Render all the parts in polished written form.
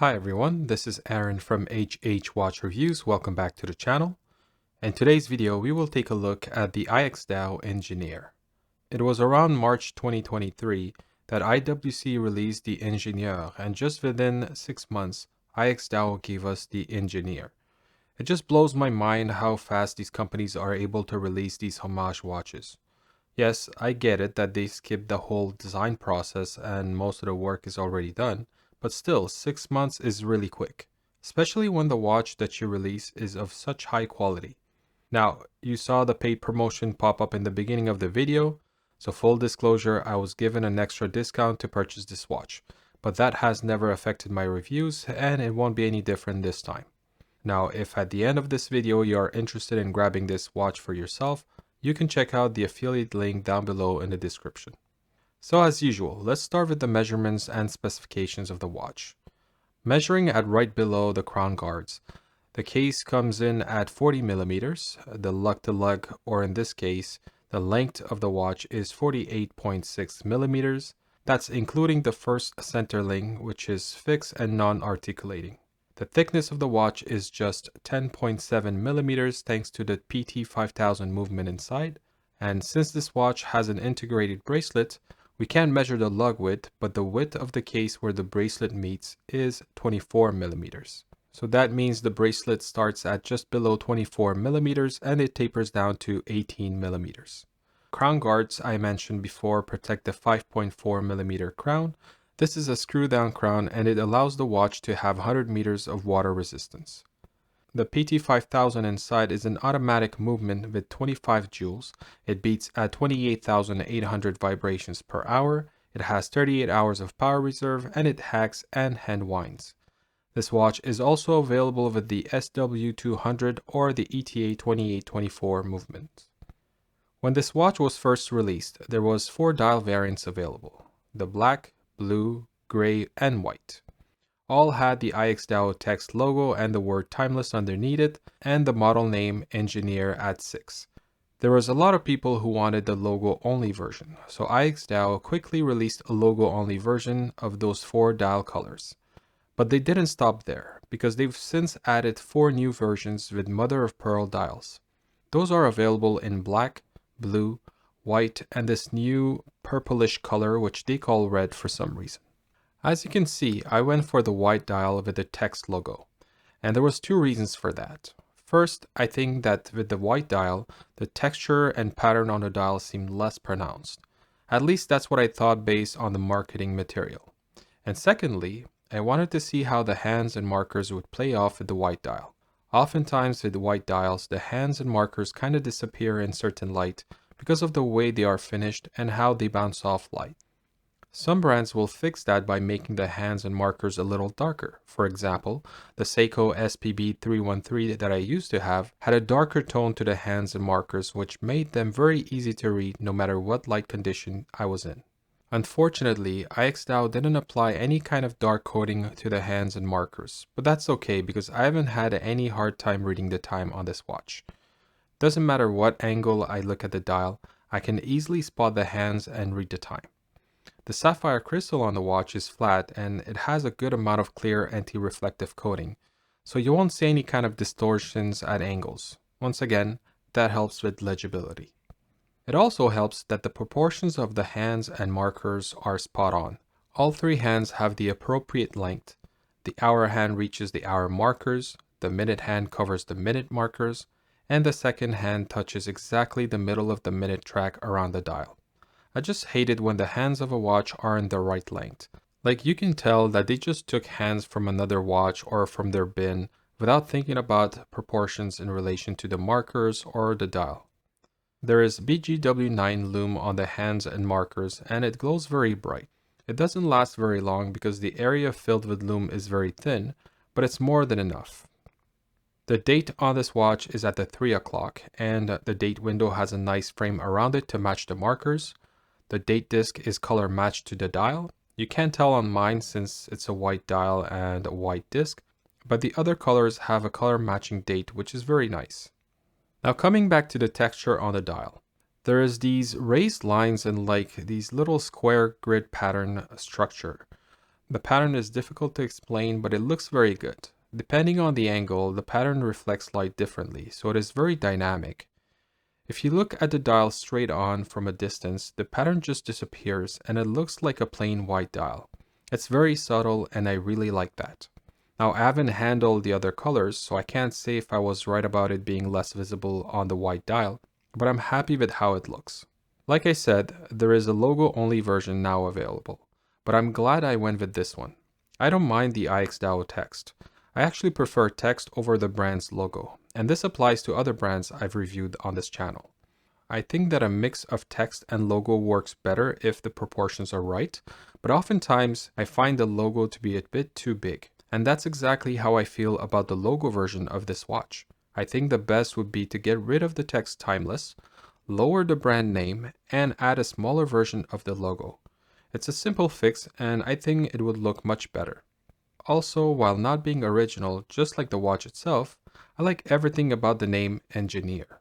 Hi everyone, this is Aaron from HH Watch Reviews. Welcome back to the channel. In today's video, we will take a look at the IXDAO Engineer. It was around March 2023 that IWC released the Ingenieur, and just within 6 months, IXDAO gave us the Engineer. It just blows my mind how fast these companies are able to release these Homage watches. Yes, I get it that they skipped the whole design process and most of the work is already done, but still 6 months is really quick, especially when the watch that you release is of such high quality. Now, you saw the paid promotion pop up in the beginning of the video, so full disclosure, I was given an extra discount to purchase this watch, but that has never affected my reviews and it won't be any different this time. Now, if at the end of this video you are interested in grabbing this watch for yourself, you can check out the affiliate link down below in the description. So as usual, let's start with the measurements and specifications of the watch. Measuring at right below the crown guards, the case comes in at 40 millimeters. The lug to lug, or in this case, the length of the watch is 48.6 millimeters. That's including the first center link, which is fixed and non-articulating. The thickness of the watch is just 10.7 millimeters thanks to the PT5000 movement inside. And since this watch has an integrated bracelet, we can't measure the lug width, but the width of the case where the bracelet meets is 24 millimeters. So that means the bracelet starts at just below 24 millimeters and it tapers down to 18 millimeters. Crown guards I mentioned before protect the 5.4 millimeter crown. This is a screw down crown and it allows the watch to have 100 meters of water resistance. The PT5000 inside is an automatic movement with 25 joules. It beats at 28,800 vibrations per hour. It has 38 hours of power reserve and it hacks and hand winds. This watch is also available with the SW200 or the ETA 2824 movement. When this watch was first released, there was 4 dial variants available: the black, blue, gray, and white. All had the IXDAO text logo and the word timeless underneath it, and the model name Engineer at 6. There was a lot of people who wanted the logo only version, so IXDAO quickly released a logo only version of those 4 dial colors. But they didn't stop there, because they've since added 4 new versions with mother of pearl dials. Those are available in black, blue, white, and this new purplish color which they call red for some reason. As you can see, I went for the white dial with the text logo, and there was 2 reasons for that. First, I think that with the white dial, the texture and pattern on the dial seemed less pronounced. At least that's what I thought based on the marketing material. And secondly, I wanted to see how the hands and markers would play off with the white dial. Oftentimes with the white dials, the hands and markers kind of disappear in certain light because of the way they are finished and how they bounce off light. Some brands will fix that by making the hands and markers a little darker. For example, the Seiko SPB313 that I used to have had a darker tone to the hands and markers, which made them very easy to read no matter what light condition I was in. Unfortunately, IXDAO didn't apply any kind of dark coding to the hands and markers, but that's okay because I haven't had any hard time reading the time on this watch. Doesn't matter what angle I look at the dial, I can easily spot the hands and read the time. The sapphire crystal on the watch is flat and it has a good amount of clear anti-reflective coating, so you won't see any kind of distortions at angles. Once again, that helps with legibility. It also helps that the proportions of the hands and markers are spot on. All 3 hands have the appropriate length. The hour hand reaches the hour markers, the minute hand covers the minute markers, and the second hand touches exactly the middle of the minute track around the dial. I just hate it when the hands of a watch aren't the right length. Like you can tell that they just took hands from another watch or from their bin without thinking about proportions in relation to the markers or the dial. There is BGW9 lume on the hands and markers and it glows very bright. It doesn't last very long because the area filled with lume is very thin, but it's more than enough. The date on this watch is at the 3 o'clock and the date window has a nice frame around it to match the markers. The date disc is color matched to the dial. You can't tell on mine since it's a white dial and a white disc, but the other colors have a color matching date, which is very nice. Now coming back to the texture on the dial. There is these raised lines and like these little square grid pattern structure. The pattern is difficult to explain, but it looks very good. Depending on the angle, the pattern reflects light differently, so it is very dynamic. If you look at the dial straight on from a distance, the pattern just disappears and it looks like a plain white dial. It's very subtle and I really like that. Now I haven't handled the other colors, so I can't say if I was right about it being less visible on the white dial, but I'm happy with how it looks. Like I said, there is a logo only version now available, but I'm glad I went with this one. I don't mind the IXDAO text. I actually prefer text over the brand's logo, and this applies to other brands I've reviewed on this channel. I think that a mix of text and logo works better if the proportions are right, but oftentimes I find the logo to be a bit too big, and that's exactly how I feel about the logo version of this watch. I think the best would be to get rid of the text timeless, lower the brand name, and add a smaller version of the logo. It's a simple fix, and I think it would look much better. Also, while not being original, just like the watch itself, I like everything about the name Engineer.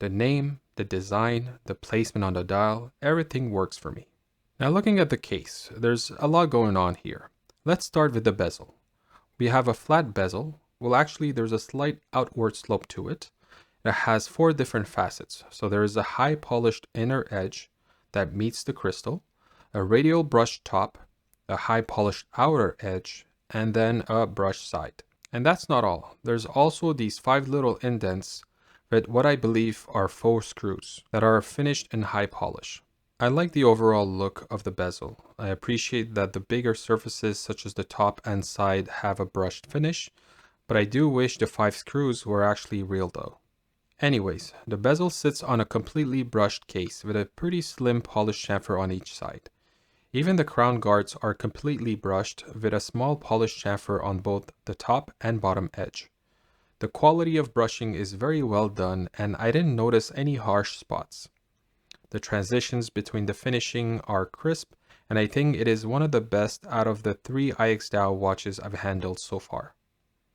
The name, the design, the placement on the dial, everything works for me. Now looking at the case, there's a lot going on here. Let's start with the bezel. We have a flat bezel. Well, actually there's a slight outward slope to it. It has 4 different facets. So there is a high polished inner edge that meets the crystal, a radial brushed top, a high polished outer edge, and then a brush side. And that's not all. There's also these 5 little indents with what I believe are faux screws that are finished in high polish. I like the overall look of the bezel. I appreciate that the bigger surfaces such as the top and side have a brushed finish, but I do wish the 5 screws were actually real though. Anyways, the bezel sits on a completely brushed case with a pretty slim polished chamfer on each side. Even the crown guards are completely brushed with a small polished chamfer on both the top and bottom edge. The quality of brushing is very well done and I didn't notice any harsh spots. The transitions between the finishing are crisp and I think it is one of the best out of the 3 IXDAO watches I've handled so far.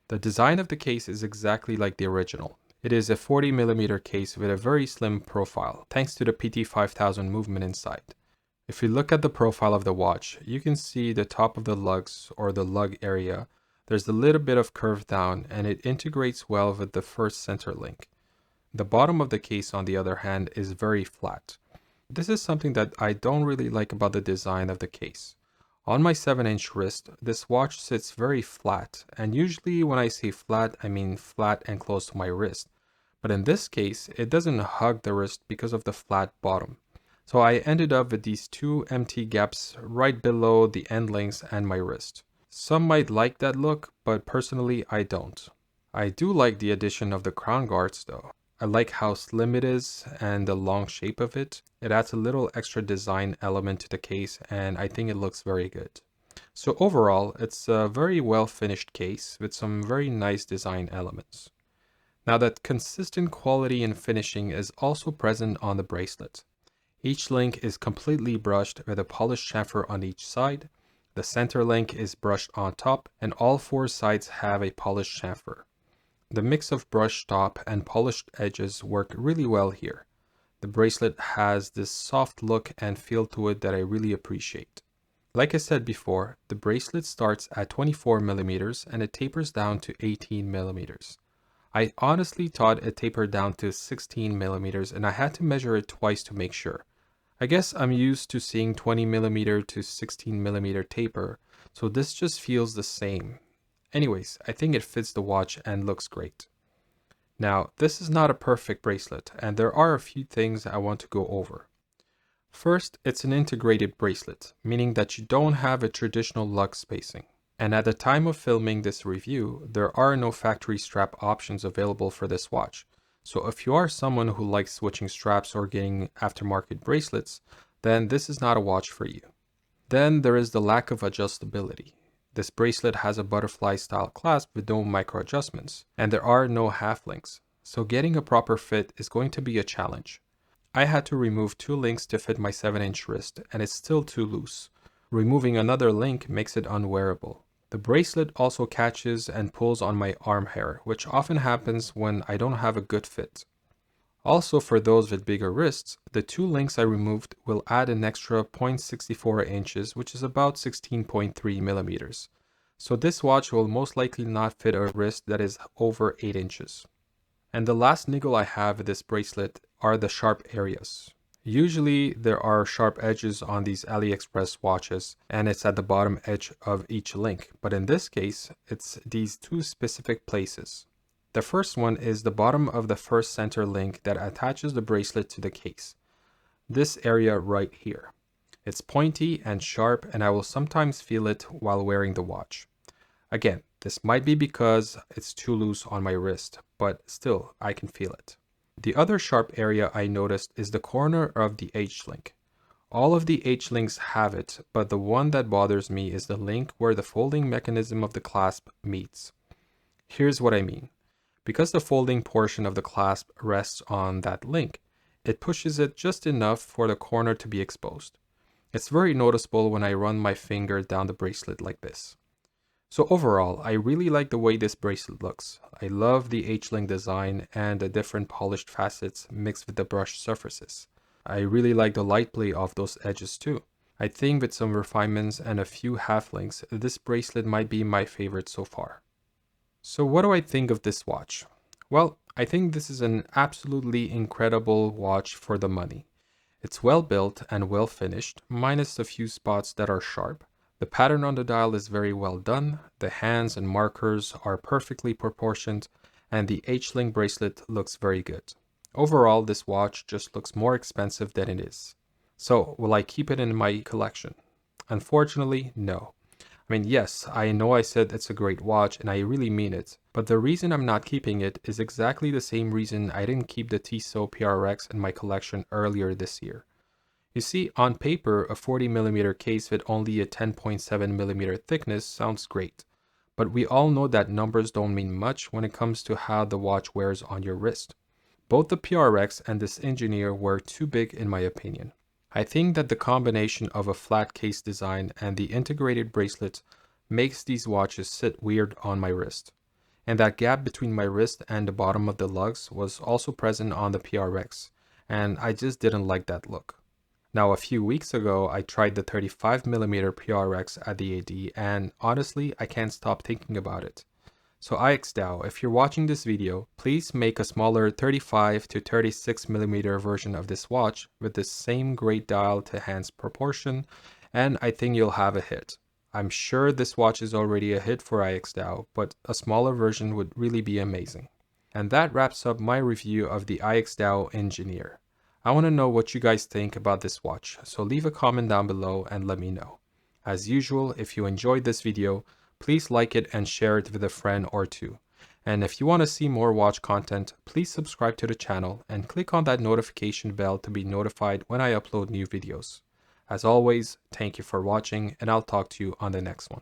The design of the case is exactly like the original. It is a 40mm case with a very slim profile thanks to the PT5000 movement inside. If you look at the profile of the watch, you can see the top of the lugs or the lug area. There's a little bit of curve down and it integrates well with the first center link. The bottom of the case, on the other hand, is very flat. This is something that I don't really like about the design of the case. On my 7-inch wrist, this watch sits very flat, and usually when I say flat, I mean flat and close to my wrist. But in this case, it doesn't hug the wrist because of the flat bottom. So I ended up with these 2 empty gaps right below the end links and my wrist. Some might like that look, but personally I don't. I do like the addition of the crown guards though. I like how slim it is and the long shape of it. It adds a little extra design element to the case and I think it looks very good. So overall, it's a very well finished case with some very nice design elements. Now that consistent quality in finishing is also present on the bracelet. Each link is completely brushed with a polished chamfer on each side. The center link is brushed on top and all 4 sides have a polished chamfer. The mix of brushed top and polished edges work really well here. The bracelet has this soft look and feel to it that I really appreciate. Like I said before, the bracelet starts at 24mm and it tapers down to 18mm. I honestly thought it tapered down to 16mm and I had to measure it twice to make sure. I guess I'm used to seeing 20mm to 16mm taper, so this just feels the same. Anyways, I think it fits the watch and looks great. Now, this is not a perfect bracelet, and there are a few things I want to go over. First, it's an integrated bracelet, meaning that you don't have a traditional lug spacing. And at the time of filming this review, there are no factory strap options available for this watch. So if you are someone who likes switching straps or getting aftermarket bracelets, then this is not a watch for you. Then there is the lack of adjustability. This bracelet has a butterfly style clasp with no micro adjustments, and there are no half links. So getting a proper fit is going to be a challenge. I had to remove 2 links to fit my 7-inch wrist, and it's still too loose. Removing another link makes it unwearable. The bracelet also catches and pulls on my arm hair, which often happens when I don't have a good fit. Also, for those with bigger wrists, the 2 links I removed will add an extra 0.64 inches, which is about 16.3 millimeters. So this watch will most likely not fit a wrist that is over 8 inches. And the last niggle I have with this bracelet are the sharp areas. Usually there are sharp edges on these Aliexpress watches, and it's at the bottom edge of each link. But in this case, it's these 2 specific places. The first one is the bottom of the first center link that attaches the bracelet to the case. This area right here. It's pointy and sharp, and I will sometimes feel it while wearing the watch. Again, this might be because it's too loose on my wrist, but still, I can feel it. The other sharp area I noticed is the corner of the H-link. All of the H-links have it, but the one that bothers me is the link where the folding mechanism of the clasp meets. Here's what I mean. Because the folding portion of the clasp rests on that link, it pushes it just enough for the corner to be exposed. It's very noticeable when I run my finger down the bracelet like this. So overall, I really like the way this bracelet looks. I love the H-link design and the different polished facets mixed with the brushed surfaces. I really like the light play of those edges too. I think with some refinements and a few half links, this bracelet might be my favorite so far. So what do I think of this watch? Well, I think this is an absolutely incredible watch for the money. It's well built and well finished, minus a few spots that are sharp. The pattern on the dial is very well done, the hands and markers are perfectly proportioned, and the H-link bracelet looks very good. Overall, this watch just looks more expensive than it is. So, will I keep it in my collection? Unfortunately, no. I mean, yes, I know I said it's a great watch and I really mean it, but the reason I'm not keeping it is exactly the same reason I didn't keep the Tissot PRX in my collection earlier this year. You see, on paper, a 40mm case with only a 10.7mm thickness sounds great, but we all know that numbers don't mean much when it comes to how the watch wears on your wrist. Both the PRX and this Engineer were too big in my opinion. I think that the combination of a flat case design and the integrated bracelet makes these watches sit weird on my wrist. And that gap between my wrist and the bottom of the lugs was also present on the PRX, and I just didn't like that look. Now, a few weeks ago, I tried the 35mm PRX at the AD, and honestly, I can't stop thinking about it. So IXDAO, if you're watching this video, please make a smaller 35 to 36mm version of this watch with the same great dial to hands proportion, and I think you'll have a hit. I'm sure this watch is already a hit for IXDAO, but a smaller version would really be amazing. And that wraps up my review of the IXDAO Engineer. I want to know what you guys think about this watch, so leave a comment down below and let me know. As usual, if you enjoyed this video, please like it and share it with a friend or two. And if you want to see more watch content, please subscribe to the channel and click on that notification bell to be notified when I upload new videos. As always, thank you for watching, and I'll talk to you on the next one.